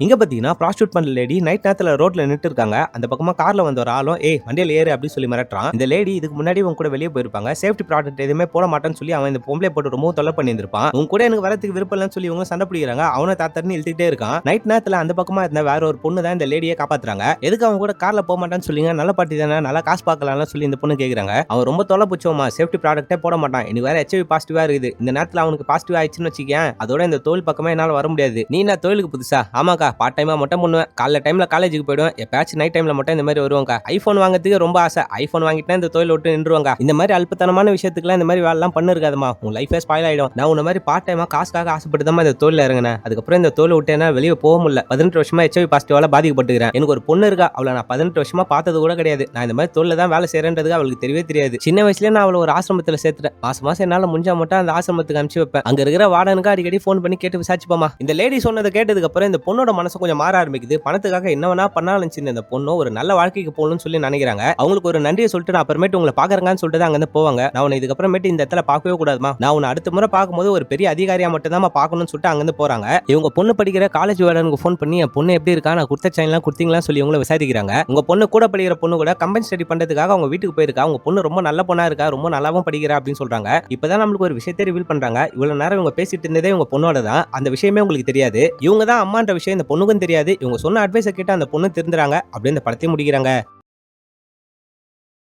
இங்க பாத்தீங்கன்னா ப்ராஸ்டியூட் பண்ண லேடி நைட் நேரத்துல ரோட்ல நின்று இருக்காங்க. அந்த பக்கமா கார்ல வந்த ஒரு ஆளும் வண்டியில ஏறு அப்படின்னு சொல்லி மிரட்டுறான். இந்த லேடி இதுக்கு முன்னாடி உங்க கூட வெளியே போயிருப்பாங்க. சேஃப்டி ப்ராடக்ட் எதுவுமே போட மாட்டேன்னு சொல்லி அவன் இந்த பொம்பளை போட்டு ரொம்ப தொல்லை பண்ணியிருப்பான். உங்க கூட எனக்கு வரதுக்கு விருப்பம் இல்லைன்னு சொல்லி இவங்க சண்டை பிடிக்கிறாங்க. அவனை தாத்தர்னு இழுத்துட்டே இருக்கான். நைட் நேரத்துல அந்த பக்கமா இருந்த வேற ஒரு பொண்ணு தான் இந்த லேடியை காப்பாத்துறாங்க. எதுக்கு அவங்க கூட கார்ல போக மாட்டான்னு சொல்லிங்க, நல்ல பாட்டி தானே, நல்லா காசு பார்க்கலாம்னு சொல்லி இந்த பொண்ணு கேக்குறாங்க. அவன் ரொம்ப தொலை பிடிச்சோமா, சேஃப்டி ப்ராடக்ட்டே போட மாட்டான். எனக்கு வேற HIV பாசிட்டிவா இருக்குது. இந்த நேரத்துல அவனுக்கு பாசிட்டிவ் ஆயிடுச்சுன்னு வச்சுக்கேன், அதோட இந்த தொழில் பக்கமே என்னால வர முடியாது. நீ என்ன தொழிலுக்கு புதுசா? ஆமாக்கா, பார்ட் டைமா மட்டும் பண்ணுவேன். காலைல டைம்ல காலேஜுக்கு போயிடுவேன். எப்பயாச்சும் நைட் டைம்ல மட்டும் இந்த மாதிரி வருவாங்க. ஐபோன் வாங்குறதுக்கு ரொம்ப ஆசை. ஐபோன் வாங்கிட்டா இந்த தொழில் விட்டு நின்றுவாங்க. இந்த மாதிரி அல்பத்தனமான விஷயத்துக்குலாம் இந்த மாதிரி வேலைலாம் பண்ணிருக்காதமா, உன் லைஃபே ஸ்பாயில் ஆயிடும். நான் உன்ன மாதிரி பார்ட் டைமா காசுக்காக ஆசைப்பட்டு தான் இந்த தொழில் இறங்கினேன். அதுக்கப்புறம் இந்த தொழில் விட்டு என்ன வெளியே போக முடியல. 18 வருஷமா HIV பாசிட்டிவால பாதிக்கப்பட்டுக்கிறேன். எனக்கு ஒரு பொண்ணு இருக்கா, அவளை நான் 18 வருஷமா பார்த்தது கூட கிடையாது. நான் இந்த மாதிரி தொழில தான் வேலை செய்யறேன்றது அவளுக்கு தெரியவே தெரியாது. சின்ன வயசுல நான் அவளை ஒரு ஆசிரமத்தில் சேர்த்துட்டேன். மாசம் என்னால முடிஞ்சா மட்டும் அந்த ஆசிரமத்துக்கு அனுப்பிச்சு வைப்பேன். அங்க இருக்கிற வார்டனுக்கு அடிக்கடி போன் பண்ணி கேட்டு விசாரிச்சுப்பாமா. இந்த லேடி சொன்னதை கேட்டதுக்கு அப்புறம் இந்த பொண்ணோட மனசு கொஞ்சம் மாற ஆரம்பிக்குது. பணத்துக்காக என்ன வேணா பண்ணாலும் இந்த பொண்ணு ஒரு நல்ல வாழ்க்கைக்கு போகணும்னு சொல்லி நினைக்கிறாங்க. அவங்களுக்கு ஒரு நன்றியை சொல்லிட்டு நான் அப்புறமேட்டு உங்களை பாக்குறேன்னு சொல்லிட்டு அங்க இருந்து போவாங்க. நான் உன்னை இதுக்கப்புறமேட்டு இந்த இடத்துல பார்க்கவே கூடாதுமா, நான் உன்னை அடுத்த முறை பார்க்கும்போது ஒரு பெரிய அதிகாரியா மட்டும் தான் பார்க்கணும்னு சொல்லிட்டு அங்க இருந்து போறாங்க. இவங்க பொண்ணு படிக்கிற காலேஜ் வார்டனுக்கு போன் பண்ணி என் பொண்ணு எப்படி இருக்கா, நான் கொடுத்த சைன்லாம் கொடுத்தீங்களா சொல்லி இவங்களை விசாரிக்கிறாங்க. உங்க பொண்ணு கூட படிக்கிற பொண்ணு கூட கம்பைன் ஸ்டடி பண்றதுக்காக அவங்க வீட்டுக்கு போயிருக்கா. உங்க பொண்ணு ரொம்ப நல்ல பொண்ணா இருக்கா, ரொம்ப நல்லாவும் படிக்கிறா அப்படின்னு சொல்றாங்க. இப்பதான் நம்மளுக்கு ஒரு விஷயத்தை ரிவீல் பண்றாங்க. இவ்வளவு நேரம் இவங்க பேசிட்டு இருந்ததே இவங்க பொண்ணோட தான். அந்த விஷயமே உங்களுக்கு தெரியாது. இவங்க தான் அம்மான்ற விஷயம் இந்த பொண்ணுக்கும் தெரியாது. இவங்க சொன்ன அட்வைஸை கேட்டு அந்த பொண்ணு திருந்துறாங்க. அப்படியே இந்த படத்தை முடிக்கிறாங்க.